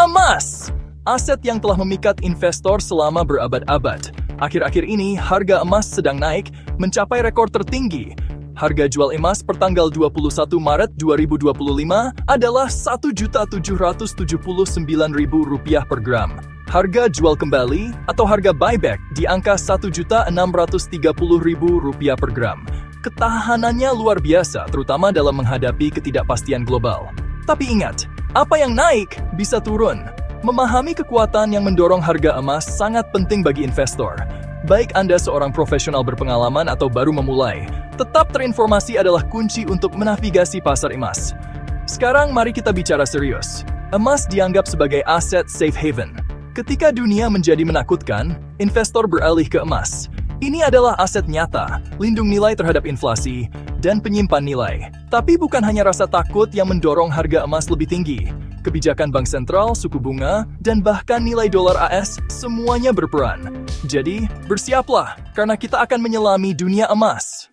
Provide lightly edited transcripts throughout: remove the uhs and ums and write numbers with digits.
Emas! Aset yang telah memikat investor selama berabad-abad. Akhir-akhir ini, harga emas sedang naik, mencapai rekor tertinggi. Harga jual emas per tanggal 21 Maret 2025 adalah Rp1.779.000 per gram. Harga jual kembali atau harga buyback di angka Rp1.630.000 per gram. Ketahanannya luar biasa, terutama dalam menghadapi ketidakpastian global. Tapi ingat, apa yang naik bisa turun. Memahami kekuatan yang mendorong harga emas sangat penting bagi investor. Baik Anda seorang profesional berpengalaman atau baru memulai, tetap terinformasi adalah kunci untuk menavigasi pasar emas. Sekarang mari kita bicara serius. Emas dianggap sebagai aset safe haven. Ketika dunia menjadi menakutkan, investor beralih ke emas. Ini adalah aset nyata, lindung nilai terhadap inflasi, dan penyimpan nilai. Tapi bukan hanya rasa takut yang mendorong harga emas lebih tinggi. Kebijakan bank sentral, suku bunga, dan bahkan nilai dolar AS semuanya berperan. Jadi, bersiaplah, karena kita akan menyelami dunia emas.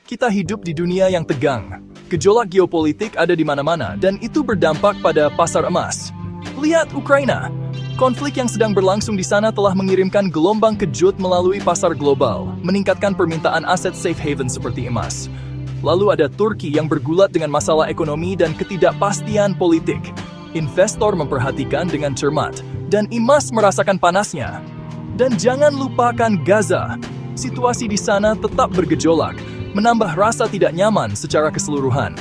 Kita hidup di dunia yang tegang. Gejolak geopolitik ada di mana-mana, dan itu berdampak pada pasar emas. Lihat Ukraina. Konflik yang sedang berlangsung di sana telah mengirimkan gelombang kejut melalui pasar global, meningkatkan permintaan aset safe haven seperti emas. Lalu ada Turki yang bergulat dengan masalah ekonomi dan ketidakpastian politik. Investor memperhatikan dengan cermat, dan emas merasakan panasnya. Dan jangan lupakan Gaza. Situasi di sana tetap bergejolak, menambah rasa tidak nyaman secara keseluruhan.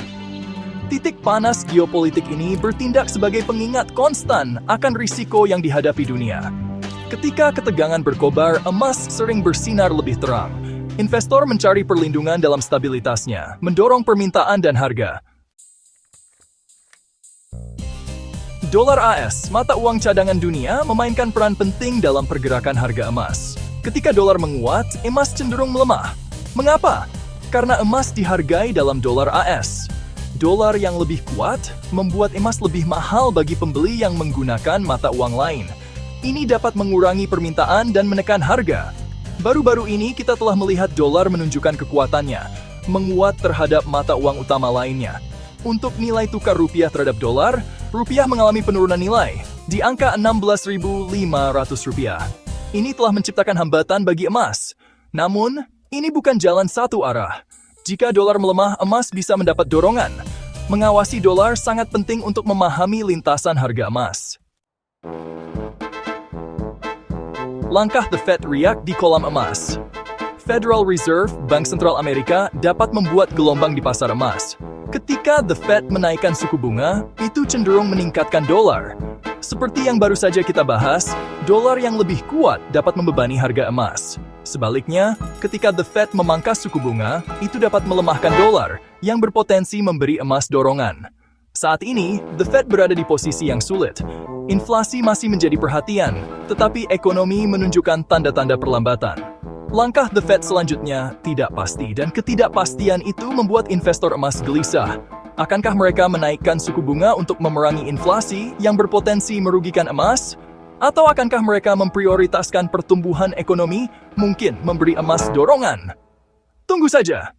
Titik panas geopolitik ini bertindak sebagai pengingat konstan akan risiko yang dihadapi dunia. Ketika ketegangan berkobar, emas sering bersinar lebih terang. Investor mencari perlindungan dalam stabilitasnya, mendorong permintaan dan harga. Dolar AS, mata uang cadangan dunia, memainkan peran penting dalam pergerakan harga emas. Ketika dolar menguat, emas cenderung melemah. Mengapa? Karena emas dihargai dalam dolar AS. Dolar yang lebih kuat membuat emas lebih mahal bagi pembeli yang menggunakan mata uang lain. Ini dapat mengurangi permintaan dan menekan harga. Baru-baru ini kita telah melihat dolar menunjukkan kekuatannya, menguat terhadap mata uang utama lainnya. Untuk nilai tukar rupiah terhadap dolar, rupiah mengalami penurunan nilai di angka Rp16.500. Ini telah menciptakan hambatan bagi emas. Namun, ini bukan jalan satu arah. Jika dolar melemah, emas bisa mendapat dorongan. Mengawasi dolar sangat penting untuk memahami lintasan harga emas. Langkah The Fed react di kolam emas. Federal Reserve, Bank Sentral Amerika, dapat membuat gelombang di pasar emas. Ketika The Fed menaikkan suku bunga, itu cenderung meningkatkan dolar. Seperti yang baru saja kita bahas, dolar yang lebih kuat dapat membebani harga emas. Sebaliknya, ketika The Fed memangkas suku bunga, itu dapat melemahkan dolar, yang berpotensi memberi emas dorongan. Saat ini, The Fed berada di posisi yang sulit. Inflasi masih menjadi perhatian, tetapi ekonomi menunjukkan tanda-tanda perlambatan. Langkah The Fed selanjutnya tidak pasti, dan ketidakpastian itu membuat investor emas gelisah. Akankah mereka menaikkan suku bunga untuk memerangi inflasi yang berpotensi merugikan emas? Atau akankah mereka memprioritaskan pertumbuhan ekonomi, mungkin memberi emas dorongan? Tunggu saja.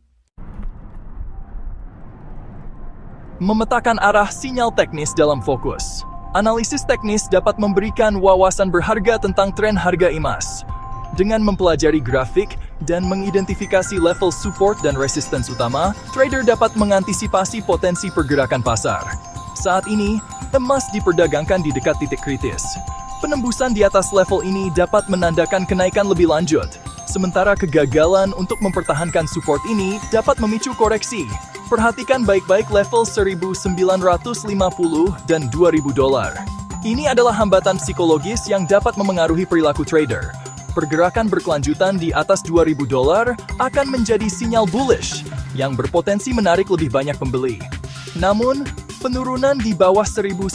Memetakan arah sinyal teknis dalam fokus. Analisis teknis dapat memberikan wawasan berharga tentang tren harga emas. Dengan mempelajari grafik dan mengidentifikasi level support dan resistance utama, trader dapat mengantisipasi potensi pergerakan pasar. Saat ini, emas diperdagangkan di dekat titik kritis. Penembusan di atas level ini dapat menandakan kenaikan lebih lanjut, sementara kegagalan untuk mempertahankan support ini dapat memicu koreksi. Perhatikan baik-baik level 1.950 dan 2.000 dolar. Ini adalah hambatan psikologis yang dapat memengaruhi perilaku trader. Pergerakan berkelanjutan di atas 2.000 dolar akan menjadi sinyal bullish yang berpotensi menarik lebih banyak pembeli. Namun, penurunan di bawah 1.950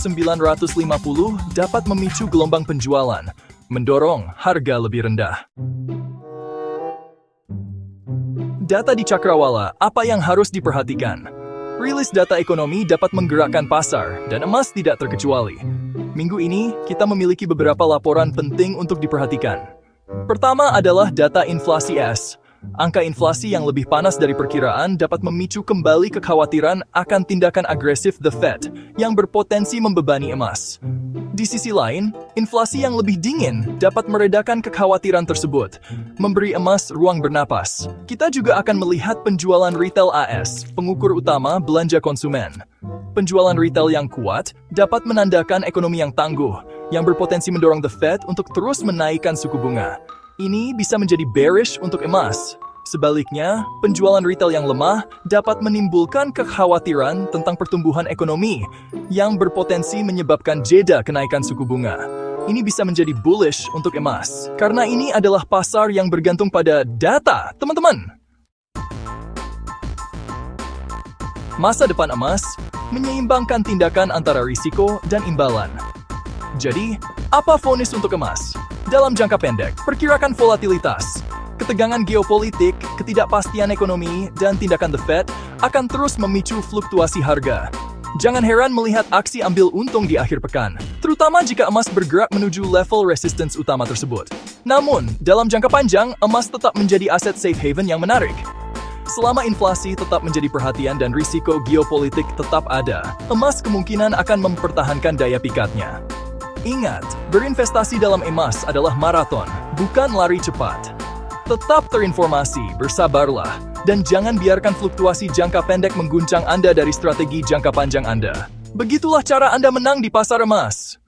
dapat memicu gelombang penjualan, mendorong harga lebih rendah. Data di Cakrawala, apa yang harus diperhatikan? Rilis data ekonomi dapat menggerakkan pasar, dan emas tidak terkecuali. Minggu ini, kita memiliki beberapa laporan penting untuk diperhatikan. Pertama adalah data inflasi AS. Angka inflasi yang lebih panas dari perkiraan dapat memicu kembali kekhawatiran akan tindakan agresif The Fed yang berpotensi membebani emas. Di sisi lain, inflasi yang lebih dingin dapat meredakan kekhawatiran tersebut, memberi emas ruang bernapas. Kita juga akan melihat penjualan retail AS, pengukur utama belanja konsumen. Penjualan retail yang kuat dapat menandakan ekonomi yang tangguh, yang berpotensi mendorong The Fed untuk terus menaikkan suku bunga. Ini bisa menjadi bearish untuk emas. Sebaliknya, penjualan retail yang lemah dapat menimbulkan kekhawatiran tentang pertumbuhan ekonomi yang berpotensi menyebabkan jeda kenaikan suku bunga. Ini bisa menjadi bullish untuk emas, karena ini adalah pasar yang bergantung pada data, teman-teman. Masa depan emas menyeimbangkan tindakan antara risiko dan imbalan. Jadi, apa vonis untuk emas? Dalam jangka pendek, perkirakan volatilitas. Ketegangan geopolitik, ketidakpastian ekonomi, dan tindakan The Fed akan terus memicu fluktuasi harga. Jangan heran melihat aksi ambil untung di akhir pekan, terutama jika emas bergerak menuju level resistance utama tersebut. Namun, dalam jangka panjang, emas tetap menjadi aset safe haven yang menarik. Selama inflasi tetap menjadi perhatian dan risiko geopolitik tetap ada, emas kemungkinan akan mempertahankan daya pikatnya. Ingat, berinvestasi dalam emas adalah maraton, bukan lari cepat. Tetap terinformasi, bersabarlah, dan jangan biarkan fluktuasi jangka pendek mengguncang Anda dari strategi jangka panjang Anda. Begitulah cara Anda menang di pasar emas.